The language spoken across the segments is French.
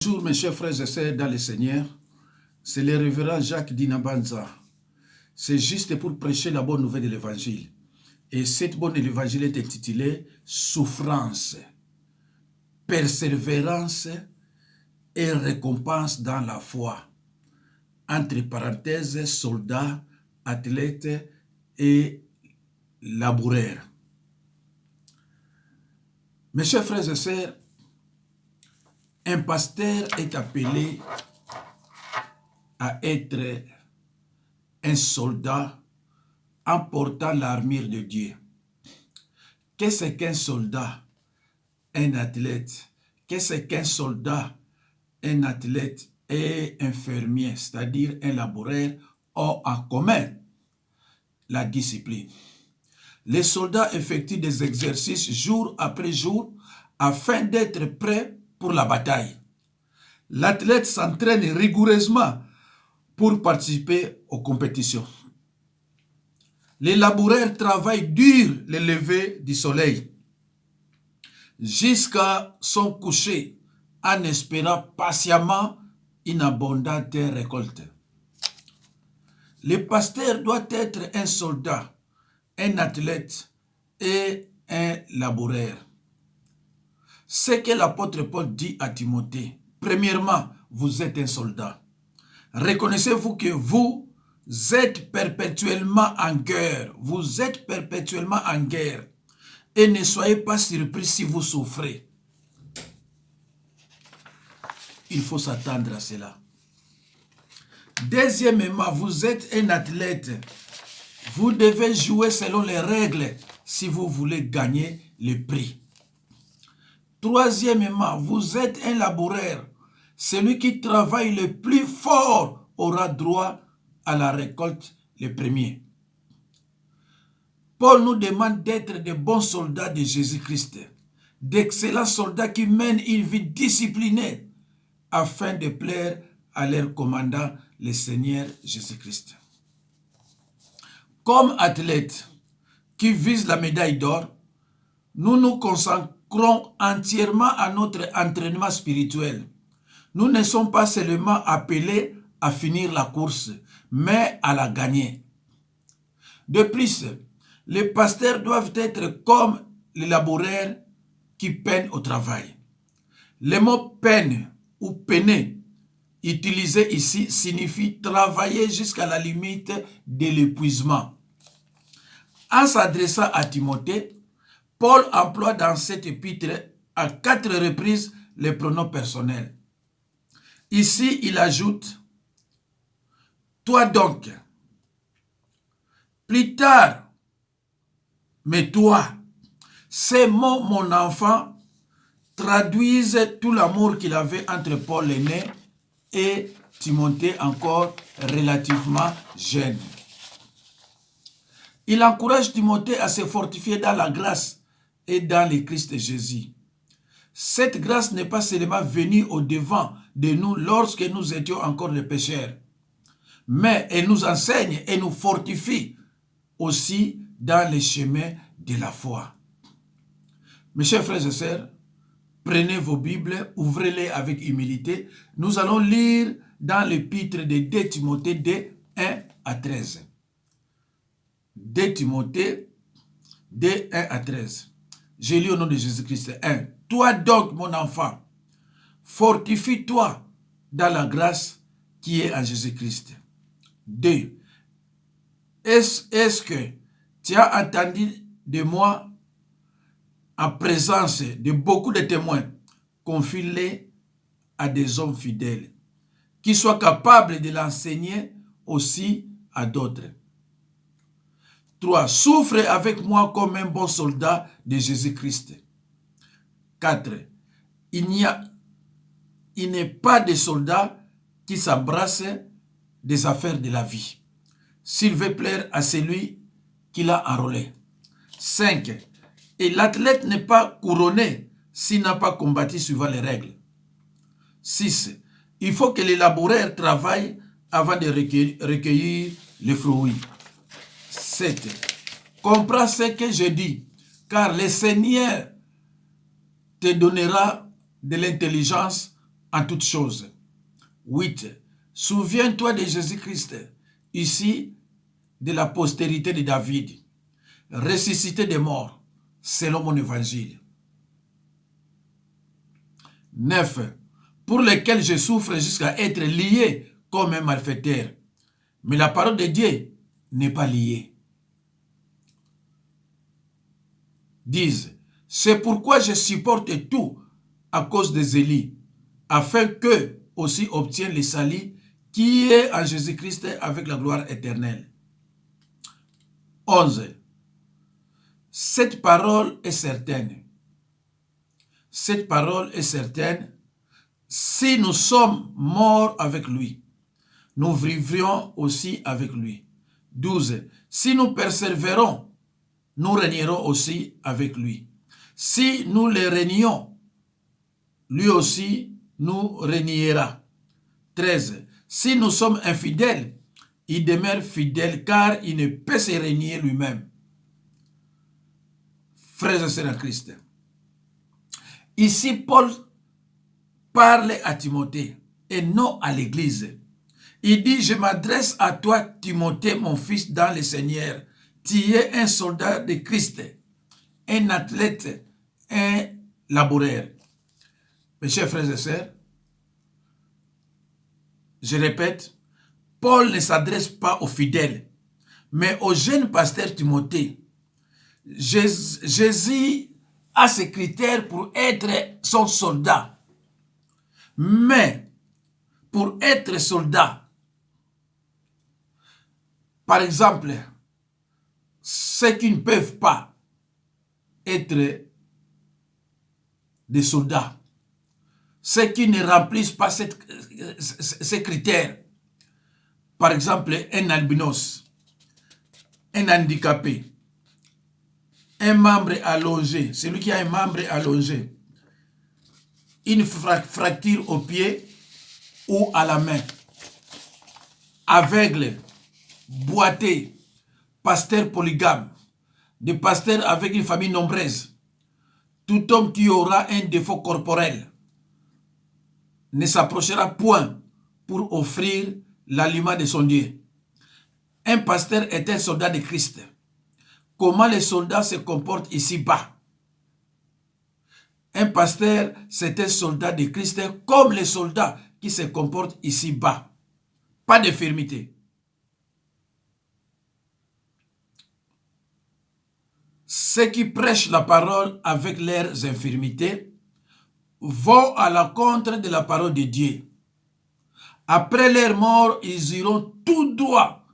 Bonjour mes chers frères et sœurs dans le Seigneur, c'est le révérend Jacques Dinabanza. C'est juste pour prêcher la bonne nouvelle de l'évangile. Et cette bonne nouvelle de l'évangile est intitulée « Souffrance, persévérance et récompense dans la foi ». Entre parenthèses, soldats, athlètes et laboureurs. Mes chers frères et sœurs, un pasteur est appelé à être un soldat en portant l'armure de Dieu. Qu'est-ce qu'un soldat? Un athlète. Qu'est-ce qu'un soldat? Un athlète et un fermier, c'est-à-dire un laboureur, ont en commun la discipline. Les soldats effectuent des exercices jour après jour afin d'être prêts pour la bataille. L'athlète s'entraîne rigoureusement pour participer aux compétitions. Les laboureurs travaillent dur le lever du soleil jusqu'à son coucher en espérant patiemment une abondante récolte. Le pasteur doit être un soldat, un athlète et un laboureur. Ce que l'apôtre Paul dit à Timothée, premièrement, vous êtes un soldat. Reconnaissez-vous que vous êtes perpétuellement en guerre. Vous êtes perpétuellement en guerre. Et ne soyez pas surpris si vous souffrez. Il faut s'attendre à cela. Deuxièmement, vous êtes un athlète. Vous devez jouer selon les règles si vous voulez gagner le prix. Troisièmement, vous êtes un laboureur. Celui qui travaille le plus fort aura droit à la récolte le premier. Paul nous demande d'être de bons soldats de Jésus-Christ, d'excellents soldats qui mènent une vie disciplinée afin de plaire à leur commandant, le Seigneur Jésus-Christ. Comme athlètes qui visent la médaille d'or, nous nous consacrons entièrement à notre entraînement spirituel. Nous ne sommes pas seulement appelés à finir la course, mais à la gagner. De plus, les pasteurs doivent être comme les laboureurs qui peinent au travail. Le mot peine ou peiner utilisé ici signifie travailler jusqu'à la limite de l'épuisement. En s'adressant à Timothée, Paul emploie dans cet épître à 4 reprises les pronoms personnels. Ici, il ajoute « toi donc ». Plus tard, « mais toi ». Ces mots, mon enfant, traduisent tout l'amour qu'il avait entre Paul l'aîné et Timothée encore relativement jeune. Il encourage Timothée à se fortifier dans la grâce et dans le Christ Jésus. Cette grâce n'est pas seulement venue au-devant de nous lorsque nous étions encore des pécheurs, mais elle nous enseigne et nous fortifie aussi dans les chemins de la foi. Mes chers frères et sœurs, prenez vos Bibles, ouvrez-les avec humilité. Nous allons lire dans l'épître de 2 Timothée de 1 à 13. 2 Timothée de 1 à 13. Je lis au nom de Jésus-Christ. 1. Toi donc, mon enfant, fortifie-toi dans la grâce qui est en Jésus-Christ. 2. Est-ce que tu as entendu de moi en présence de beaucoup de témoins? Confie-les à des hommes fidèles qui soient capables de l'enseigner aussi à d'autres. 3. Souffre avec moi comme un bon soldat de Jésus-Christ. 4. Il n'est pas de soldat qui s'embrasse des affaires de la vie, s'il veut plaire à celui qui l'a enrôlé. 5. Et l'athlète n'est pas couronné s'il n'a pas combattu suivant les règles. 6. Il faut que les laboureurs travaillent avant de recueillir les fruits. 7. Comprends ce que je dis, car le Seigneur te donnera de l'intelligence en toutes choses. 8. Souviens-toi de Jésus-Christ, ici de la postérité de David, ressuscité des morts, selon mon évangile. 9. Pour lequel je souffre jusqu'à être lié comme un malfaiteur. Mais la parole de Dieu n'est pas liée. 10. C'est pourquoi je supporte tout à cause des Élie, afin qu'eux aussi obtiennent le salut qui est en Jésus-Christ avec la gloire éternelle. 11. Cette parole est certaine. Cette parole est certaine. Si nous sommes morts avec lui, nous vivrions aussi avec lui. 12. Si nous persévérons, nous régnerons aussi avec lui. Si nous le régnons, lui aussi nous régnera. 13. Si nous sommes infidèles, il demeure fidèle car il ne peut se régner lui-même. Frères et sœurs en Christ. Ici, Paul parle à Timothée et non à l'Église. Il dit, je m'adresse à toi, Timothée, mon fils dans le Seigneur. Tu es un soldat de Christ, un athlète, un laboureur. Mes chers frères et sœurs, je répète, Paul ne s'adresse pas aux fidèles, mais au jeune pasteur Timothée. Jésus a ses critères pour être son soldat. Mais pour être soldat, par exemple, ceux qui ne peuvent pas être des soldats, ceux qui ne remplissent pas ces critères, par exemple un albinos, un handicapé, un membre allongé, celui qui a un membre allongé, une fracture au pied ou à la main, aveugle, boiteux, pasteur polygame, des pasteurs avec une famille nombreuse, tout homme qui aura un défaut corporel ne s'approchera point pour offrir l'aliment de son Dieu. Un pasteur est un soldat de Christ. Comment les soldats se comportent ici-bas? Un pasteur, c'est un soldat de Christ comme les soldats qui se comportent ici-bas. Pas d'infirmité. Ceux qui prêchent la parole avec leurs infirmités vont à l'encontre de la parole de Dieu. Après leur mort, ils iront tout droit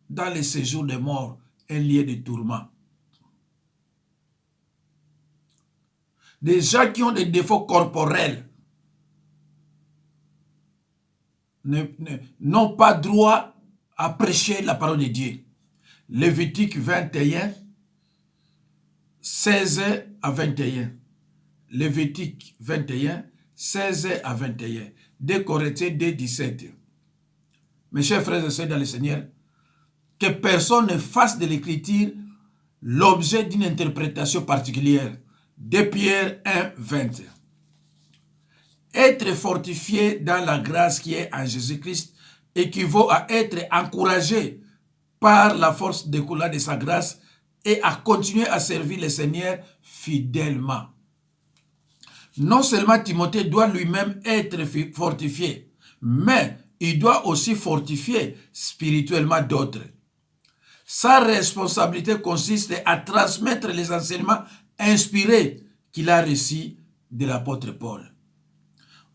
dans le séjour des morts, un lieu de tourment. Des gens qui ont des défauts corporels n'ont pas droit à prêcher la parole de Dieu. Lévitique 21, 16 à 21. Lévitique 21, 16 à 21. 2 Corinthiens 2, 17. Mes chers frères et sœurs dans le Seigneur, que personne ne fasse de l'écriture l'objet d'une interprétation particulière. 2 Pierre 1, 20. Être fortifié dans la grâce qui est en Jésus-Christ équivaut à être encouragé par la force découlant de sa grâce et à continuer à servir le Seigneur fidèlement. Non seulement Timothée doit lui-même être fortifié, mais il doit aussi fortifier spirituellement d'autres. Sa responsabilité consiste à transmettre les enseignements inspirés qu'il a reçus de l'apôtre Paul.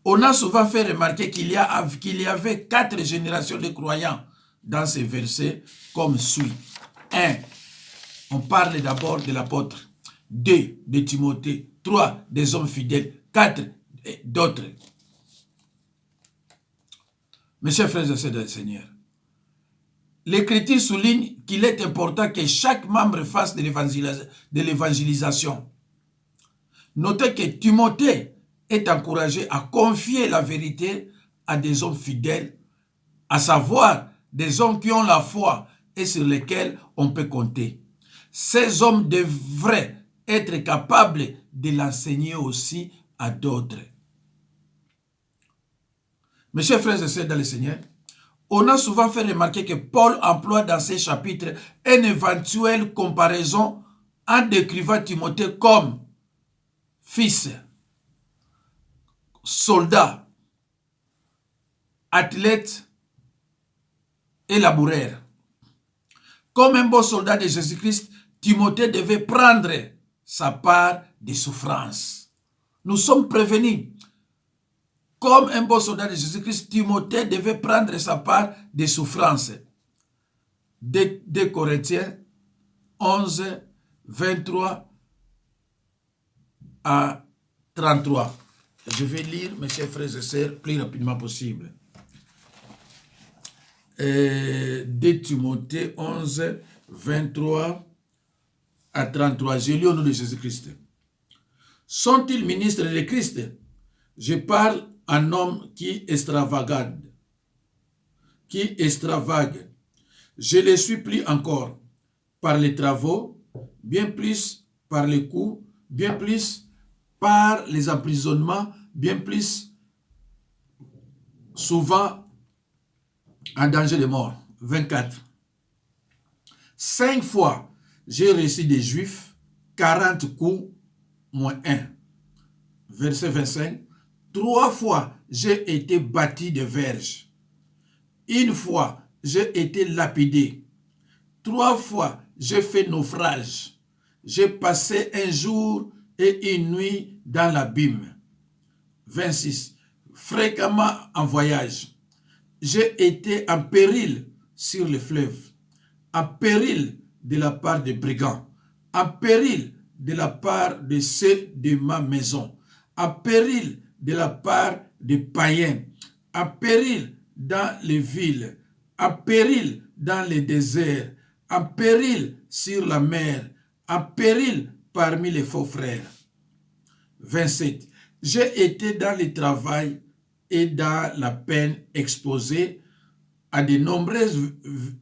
On a souvent fait remarquer qu'il y avait 4 générations de croyants dans ces versets comme suit. 1. On parle d'abord de l'apôtre. 2. De Timothée. 3. Des hommes fidèles. 4. D'autres. Mes chers frères et sœurs du Seigneur, l'Écriture souligne qu'il est important que chaque membre fasse de l'évangélisation. Notez que Timothée est encouragé à confier la vérité à des hommes fidèles, à savoir des hommes qui ont la foi et sur lesquels on peut compter. Ces hommes devraient être capables de l'enseigner aussi à d'autres. Mes chers frères et sœurs dans le Seigneur, on a souvent fait remarquer que Paul emploie dans ces chapitres une éventuelle comparaison en décrivant Timothée comme fils, soldat, athlète et laboureur. Comme un bon soldat de Jésus-Christ, Timothée devait prendre sa part de souffrance. Nous sommes prévenus. Comme un bon soldat de Jésus-Christ, Timothée devait prendre sa part de souffrance. 2 Corinthiens 11, 23 à 33. Je vais lire, mes chers frères et sœurs, le plus rapidement possible. 2 Timothée 11, 23 à 33. Je lis au nom de Jésus-Christ. Sont-ils ministres de Christ? Je parle en homme qui extravague. Je les supplie encore par les travaux, bien plus par les coups, bien plus par les emprisonnements, bien plus souvent en danger de mort. 24. 5 fois, j'ai reçu des Juifs 40 coups moins 1. Verset 25. 3 fois, j'ai été bâti de verges. 1 fois, j'ai été lapidé. 3 fois, j'ai fait naufrage. J'ai passé un jour et une nuit dans l'abîme. 26. Fréquemment en voyage. J'ai été en péril sur le fleuve, en péril de la part des brigands, en péril de la part de ceux de ma maison, en péril de la part des païens, en péril dans les villes, en péril dans les déserts, en péril sur la mer, en péril parmi les faux frères. 27. J'ai été dans le travail et dans la peine exposé à de nombreuses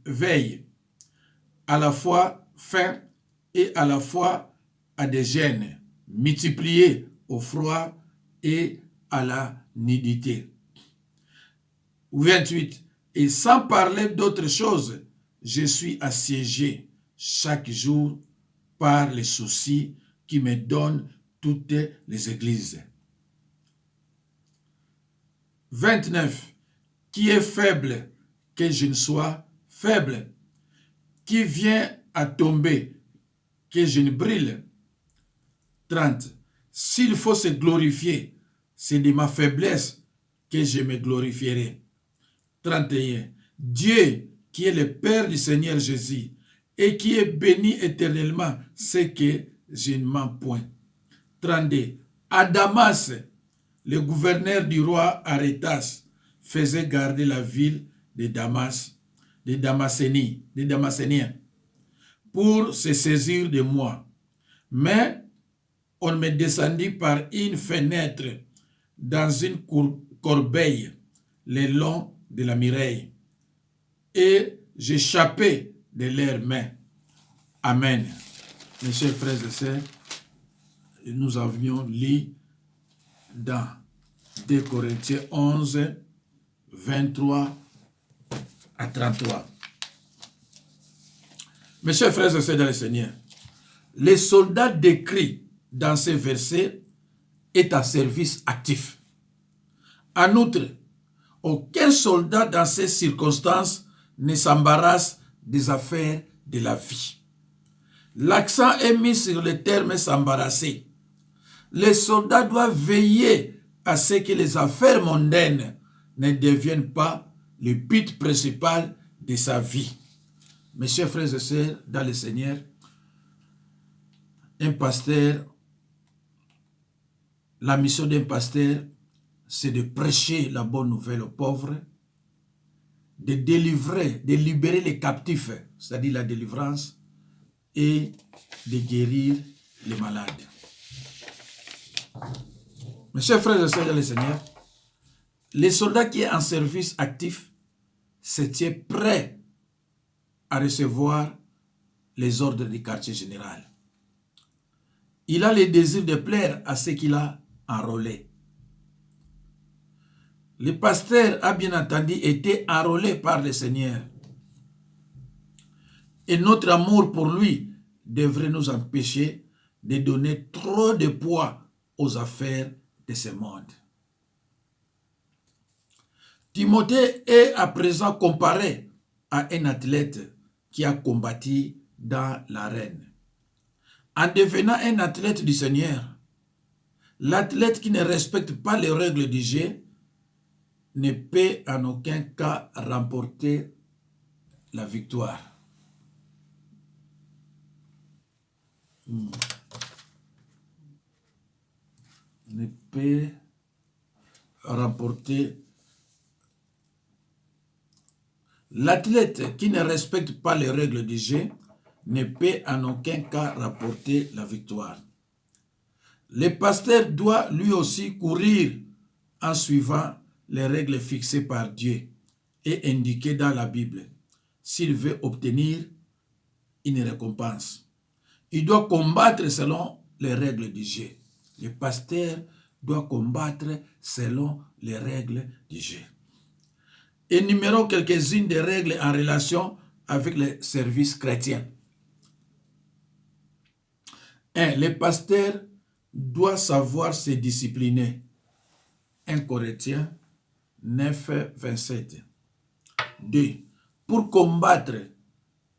veilles, à la fois faim et à la fois à des gênes, multipliées au froid et à la nudité. 28. Et sans parler d'autre chose, je suis assiégé chaque jour par les soucis qui me donnent toutes les églises. 29. Qui est faible, que je ne sois faible. Qui vient à tomber, que je ne brille. 30. S'il faut se glorifier, c'est de ma faiblesse que je me glorifierai. 31. Dieu, qui est le Père du Seigneur Jésus, et qui est béni éternellement, c'est que je ne mens point. 32. À Damas, le gouverneur du roi Arétas faisait garder la ville de Damas, des Damascéniens, pour se saisir de moi. Mais on me descendit par une fenêtre dans une corbeille le long de la muraille, et j'échappais de leurs mains. Amen. Mes chers frères et sœurs, nous avions lu dans 2 Corinthiens 11, 23 à 33. Mes chers frères et sœurs dans le Seigneur, les soldats décrits dans ces versets est en service actif. En outre, aucun soldat dans ces circonstances ne s'embarrasse des affaires de la vie. L'accent est mis sur le terme s'embarrasser. Les soldats doivent veiller à ce que les affaires mondaines ne deviennent pas le but principal de sa vie. Mes chers frères et sœurs dans le Seigneur, un pasteur, la mission d'un pasteur, c'est de prêcher la bonne nouvelle aux pauvres, de délivrer, de libérer les captifs, c'est-à-dire la délivrance, et de guérir les malades. Mes chers frères et sœurs dans le Seigneur, les soldats qui est en service actif se tient prêt à recevoir les ordres du quartier général. Il a le désir de plaire à ceux qu'il a enrôlés. Le pasteur a bien entendu été enrôlé par le Seigneur. Et notre amour pour lui devrait nous empêcher de donner trop de poids aux affaires de ce monde. Timothée est à présent comparé à un athlète qui a combattu dans l'arène. En devenant un athlète du Seigneur, l'athlète qui ne respecte pas les règles du jeu ne peut en aucun cas remporter la victoire. Ne peut remporter. L'athlète qui ne respecte pas les règles du jeu ne peut en aucun cas remporter la victoire. Le pasteur doit lui aussi courir en suivant les règles fixées par Dieu et indiquées dans la Bible s'il veut obtenir une récompense. Il doit combattre selon les règles du jeu. Le pasteur doit combattre selon les règles du jeu. Énumérons quelques-unes des règles en relation avec le service chrétien. 1. Le pasteur doit savoir se discipliner. 1 Corinthiens 9, 27. 2. Pour combattre,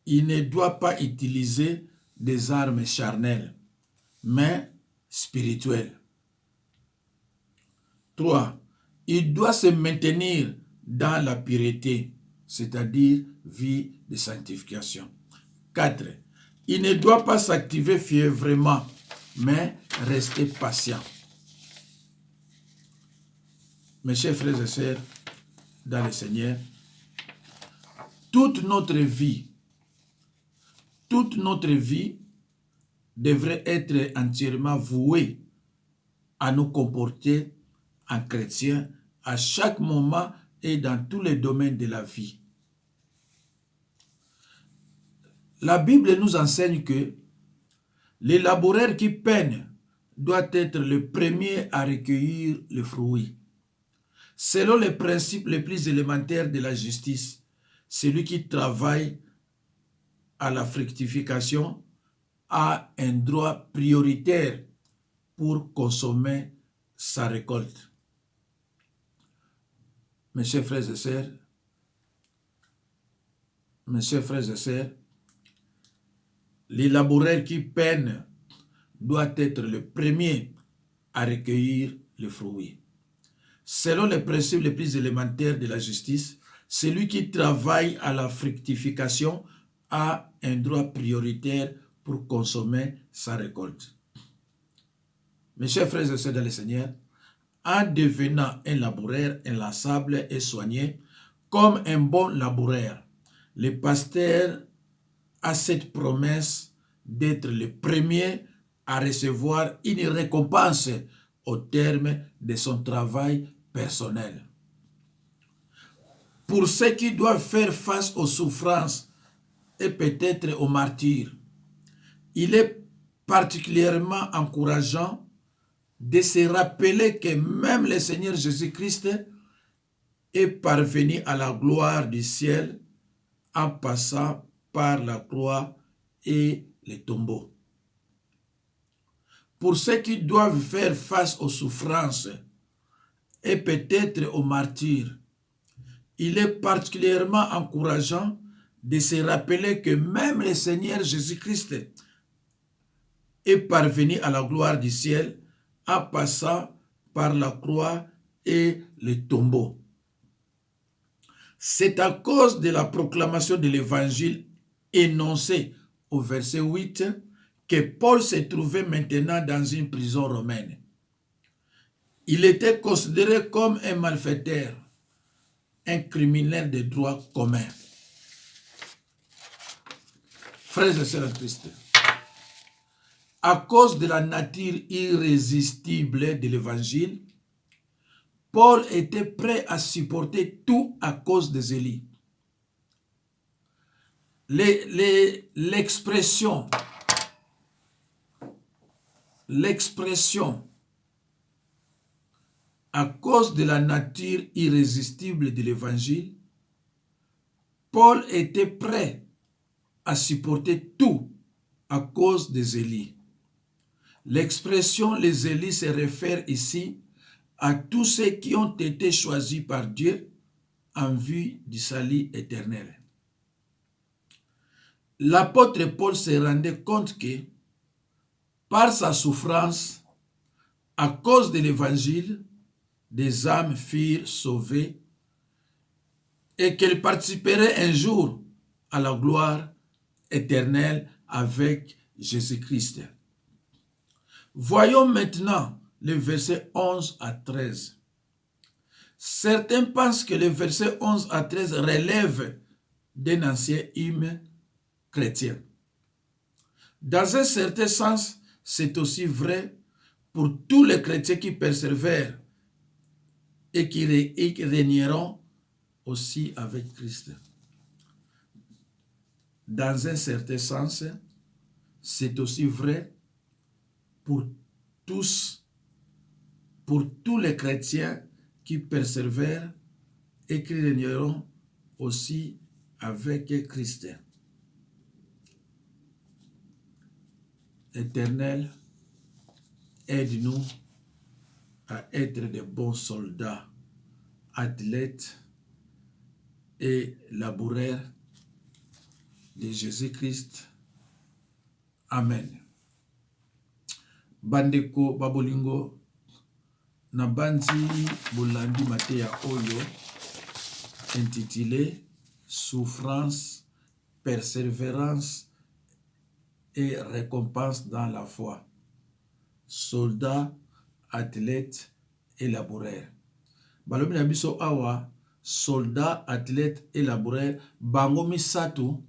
il ne doit pas utiliser des armes charnelles, mais spirituelles. 3. Il doit se maintenir dans la pureté, c'est-à-dire vie de sanctification. 4. Il ne doit pas s'activer fiévreusement, mais rester patient. Mes chers frères et sœurs, dans le Seigneur, toute notre vie devrait être entièrement vouée à nous comporter en chrétiens à chaque moment et dans tous les domaines de la vie. La Bible nous enseigne que le laboureur qui peine doit être le premier à recueillir le fruit. Selon les principes les plus élémentaires de la justice, celui qui travaille à la fructification a un droit prioritaire pour consommer sa récolte. Mes chers frères et sœurs, le laboureur qui peine doit être le premier à recueillir le fruit. Selon les principes les plus élémentaires de la justice, celui qui travaille à la fructification a un droit prioritaire pour consommer sa récolte. Mes chers frères et sœurs dans le Seigneur, en devenant un laboureur inlassable et soigné, comme un bon laboureur, le pasteur a cette promesse d'être le premier à recevoir une récompense au terme de son travail personnel. Pour ceux qui doivent faire face aux souffrances et peut-être aux martyrs, il est particulièrement encourageant de se rappeler que même le Seigneur Jésus-Christ est parvenu à la gloire du ciel en passant par la croix et les tombeaux. Pour ceux qui doivent faire face aux souffrances et peut-être aux martyrs, il est particulièrement encourageant de se rappeler que même le Seigneur Jésus-Christ est parvenu à la gloire du ciel en passant par la croix et les tombeaux. C'est à cause de la proclamation de l'évangile énoncée au verset 8 que Paul se trouvait maintenant dans une prison romaine. Il était considéré comme un malfaiteur, un criminel de droit commun. Frères et sœurs en Christ, à cause de la nature irrésistible de l'évangile, Paul était prêt à supporter tout à cause des Élie. L'expression à cause de la nature irrésistible de l'évangile, Paul était prêt à supporter tout à cause des élits. L'expression les élits se réfère ici à tous ceux qui ont été choisis par Dieu en vue du salut éternel. L'apôtre Paul se rendait compte que par sa souffrance, à cause de l'évangile, des âmes furent sauvées et qu'elles participeraient un jour à la gloire éternelle avec Jésus-Christ. Voyons maintenant les versets 11 à 13. Certains pensent que les versets 11 à 13 relèvent d'un ancien hymne chrétien. Dans un certain sens, c'est aussi vrai pour tous les chrétiens qui persévèrent et qui régneront aussi avec Christ. Dans un certain sens, c'est aussi vrai pour tous les chrétiens qui persévèrent et qui régneront aussi avec Christ. Éternel, aide-nous à être de bons soldats, athlètes et laboureurs de Jésus-Christ. Amen. Bandeko babolingo na bandi bolandi mateya oyo intitulé Souffrance, persévérance et récompense dans la foi. Soldats, athlètes et laboureurs. Balobi na biso awa soldats, athlètes et laboureurs bango misato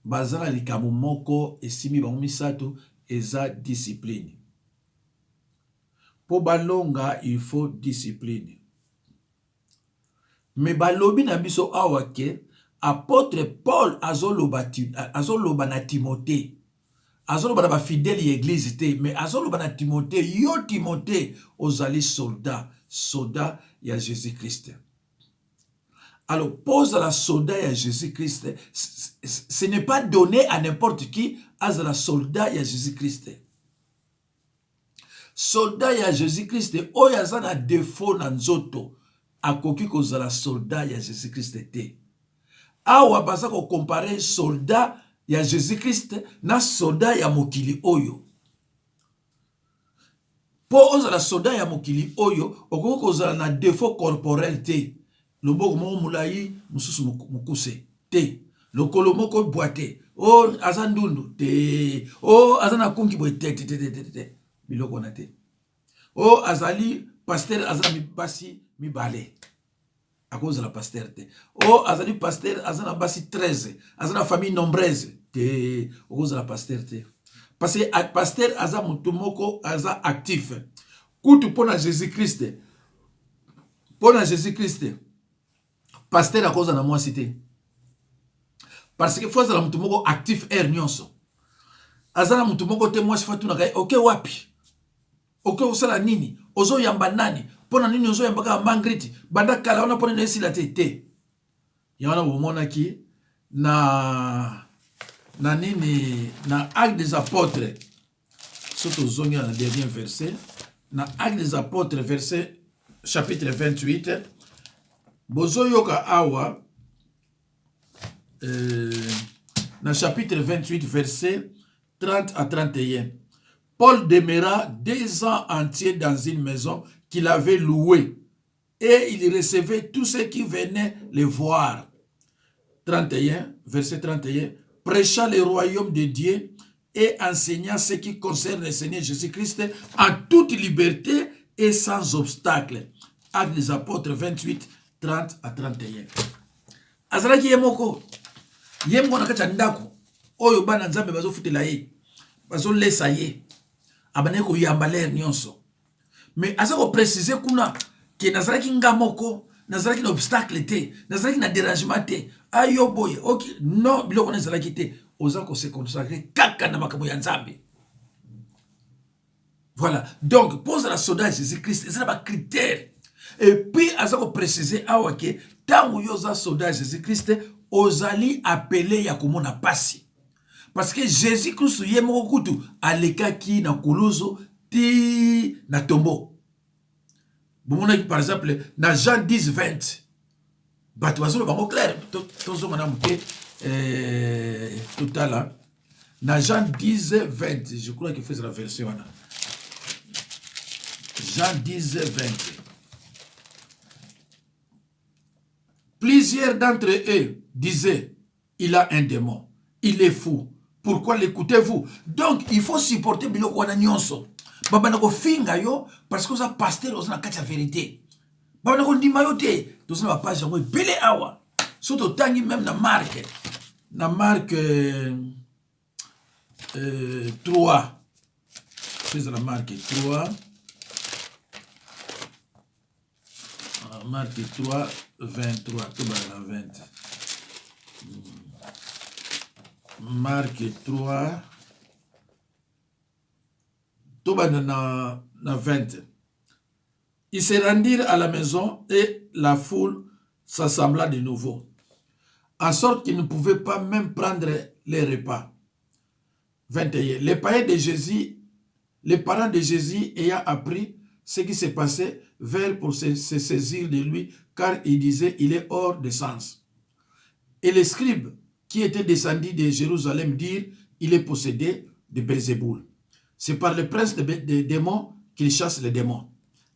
bazala likambo moko esimi bango misato eza discipline. Po balonga il faut discipline. Mais balobi na biso awa ke apôtre Paul azoloba na Timothée. Azoloba na ba fidèle église te, mais azoloba na Timothée, yo Timothée ozali soldat ya Jésus-Christ. Alors, pose la soldat ya Jésus-Christ, ce n'est pas donné à n'importe qui as la soldat ya Jésus-Christ. Soldat ya Jésus-Christ, oyo aza na défaut na nzoto, akoki kozala soldat ya Jésus-Christ te. Awa baza ko comparer soldat ya Jésus-Christ na soldat ya mokili oyo. Po ozala soldat ya mokili oyo, okoki kozala na défaut corporel te. Loboko moko mulayi mususu mukuse te. Lokolo moko boite. O azandundu te. O azana kungi boye te. Biloko na te. O azali pasteur azana mibasi mibale. À cause de la pasteur te. O azali pasteur azana basi 13. Azana famille nombreuse te. À cause de la pasteur te. Parce que pasteur aza mutumoko aza actif. Kutu pona Jésus-Christ. Pona Jésus-Christ. Pasteur à cause de la moi cité. Parce que faut la mutumoko actif nyonso. Azana mutumoko te moi sifatu na kai ok wapi. Ok osala nini? Ozo yamba nani? Pona nini ozo yamba ka mangriti? Banda kala ona pona nesi la te. Yana bomona ki na nini na Actes des Apôtres. Surtout zongi na dernier verset. Na Actes des Apôtres verset chapitre 28. Bozo yoka awa dans chapitre 28 verset 30 à 31. Paul demeura 2 ans entiers dans une maison qu'il avait louée et il recevait tous ceux qui venaient le voir. 31, verset 31, prêchant le royaume de Dieu et enseignant ce qui concerne le Seigneur Jésus-Christ en toute liberté et sans obstacle. Actes des Apôtres 28, 30 à 31. Azalaki yemoko. Yemoko nakati ndako. Oyo bana nzambe bazo futela ye. Bazo lesa ye. Abane ko yambaler nyonso. Mais azako préciser kuna ke nazalaki ngamoko, nazalaki na obstacle te, nazalaki na dérangement te. Ayo boy, OK, non, biloko nazalaki te. Ozako se consacrer kaka na makambo ya nzambe. Voilà. Donc, pose la soda Jésus-Christ, c'est un critère. Et puis, à ça qu'on précise, tant que yoza soda Jésus-Christ, ozali appelé ya komona pasi. Parce que Jésus-Christ yé moko kutu aleka ki na kuluzo ti na tombo. Bon, par exemple, dans Jean 10, 20, Batuazo, bango clair, tozo madame total là. Dans Jean 10, 20, je crois qu'il fait la version là. Jean 10, 20. Plusieurs d'entre eux disaient, il a un démon, il est fou. Pourquoi l'écoutez-vous? Donc, il faut supporter biloko wana nyonso. Baba nako finga yo, parce que ça pasteur, on a la vérité. Baba nako ndima yo te, tous na page yango belé awa. Surtout tangi même na Marc. Na Marc 3. C'est la Marc 3. Marc 3, 23. Tout va la 20. Marc 3. Tout va dans 20. Ils se rendirent à la maison et la foule s'assembla de nouveau, en sorte qu'ils ne pouvaient pas même prendre les repas. 21. Les parents de Jésus ayant appris ce qui s'est passé, vinrent pour se saisir de lui, car il disait, il est hors de sens. Et les scribes qui étaient descendus de Jérusalem dirent, il est possédé de Belzéboul. C'est par le prince des démons qu'il chasse les démons.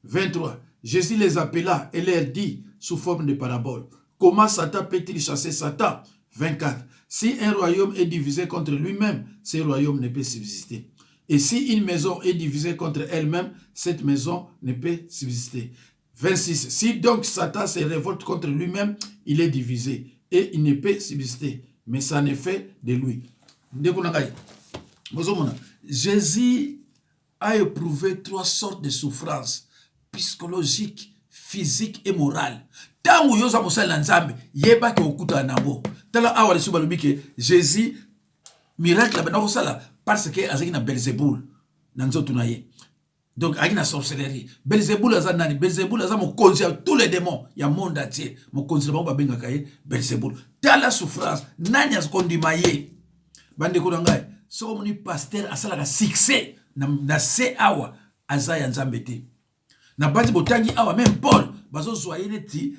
23. Jésus les appela et leur dit, sous forme de parabole, comment Satan peut-il chasser Satan? 24. Si un royaume est divisé contre lui-même, ce royaume ne peut subsister. Et si une maison est divisée contre elle-même, cette maison ne peut subsister. 26. Si donc Satan se révolte contre lui-même, il est divisé et il ne peut subsister. Mais ça ne fait de lui. Jésus a éprouvé 3 sortes de souffrances psychologiques, physiques et morales. Tant que yoza mosala nzambe, yeba ke okuta nango. Tala awa lesu balobi ke Jésus miracle la banako sala parce que azaki na Belzéboul na nzoto na ye. Donc azaki na sorcellerie. Belzéboul aza nani? Belzéboul aza mokonzi ya tous les démons ya monde entier. Mokonzi na bango babengaka ye Belzéboul. Tala souffrance, nani azokondima ye? Bande ko ngai, soko moni pasteur asalaka succès na se awa aza ya nzambe te. Na bandi botangi awa même Paul bazo zoyer ti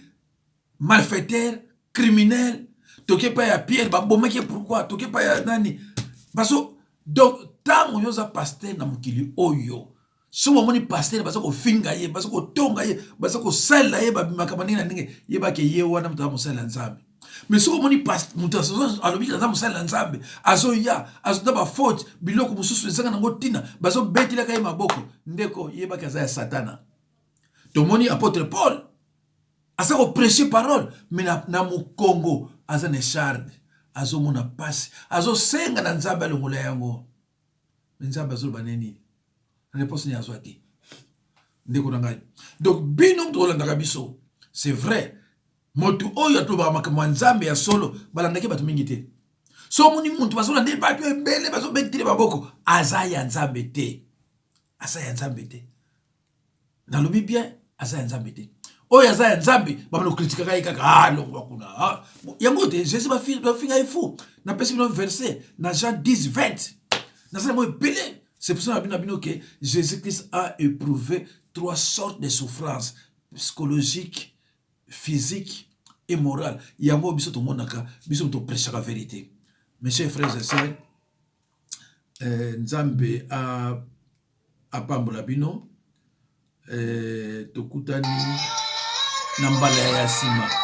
malfaiteur, criminel, toke pa ya Pierre babomaki pourquoi toke pa ya nani bazo. Donc tant yoza pasteur na mukili oyo so moni pasteur bazo ko finga ye bazo ko tonga ye bazo ko sala ye babimaka maninga ninge ye ba ke ye wana mutama musala nzambe. Mais si on passe, alobi kaza musala nzambe azo ya azo ba faute biloko mususu ezanga nango tina bazo betila kai maboko ndeko yeba kaza ya satana. Tomoni apôtre Paul asa ko prêcher parole mais na mukongo aza ne charde azo mona passe azo senga na nzambe longola yango nzambe azo baneni réponse ni azo ati ndeko ngai. Donc bino tolanda biso c'est vrai. Motu oyo to ba makamwa nzambe ya solo balandaki batu mingi te. So moni muntu bazola nde batu ebele bazo betile baboko aza ya nzambe te. Aza ya nzambe te. Na lobi bien aza ya nzambe te. Oyo aza ya nzambe ba no critique kaka kaka longo kuna. Yango te Jésus ba finga ifou. Na pesi no verset na Jean 10 20. Na ça mo belé. C'est pour ça que Jésus-Christ a éprouvé 3 sortes de souffrances psychologiques, physique et morale. Yango biso to monaka, biso to prêcher la vérité. Mes chers frères et sœurs, Nzambe a pambola bino, tokutani na mbala ya sima.